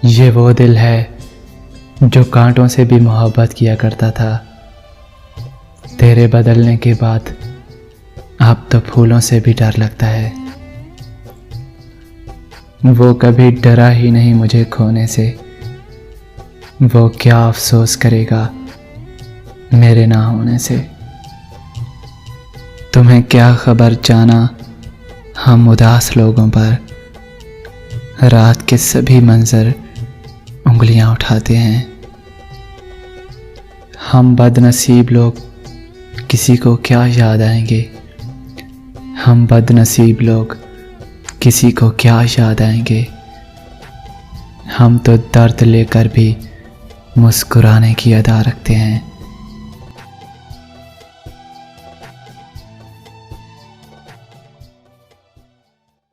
ये वो दिल है जो कांटों से भी मोहब्बत किया करता था। तेरे बदलने के बाद अब तो फूलों से भी डर लगता है। वो कभी डरा ही नहीं मुझे खोने से। वो क्या अफसोस करेगा मेरे ना होने से। तुम्हें क्या खबर जाना हम उदास लोगों पर रात के सभी मंजर उंगलियां उठाते हैं। हम बदनसीब लोग किसी को क्या याद आएंगे। हम बदनसीब लोग किसी को क्या याद आएंगे। हम तो दर्द लेकर भी मुस्कुराने की अदा रखते हैं।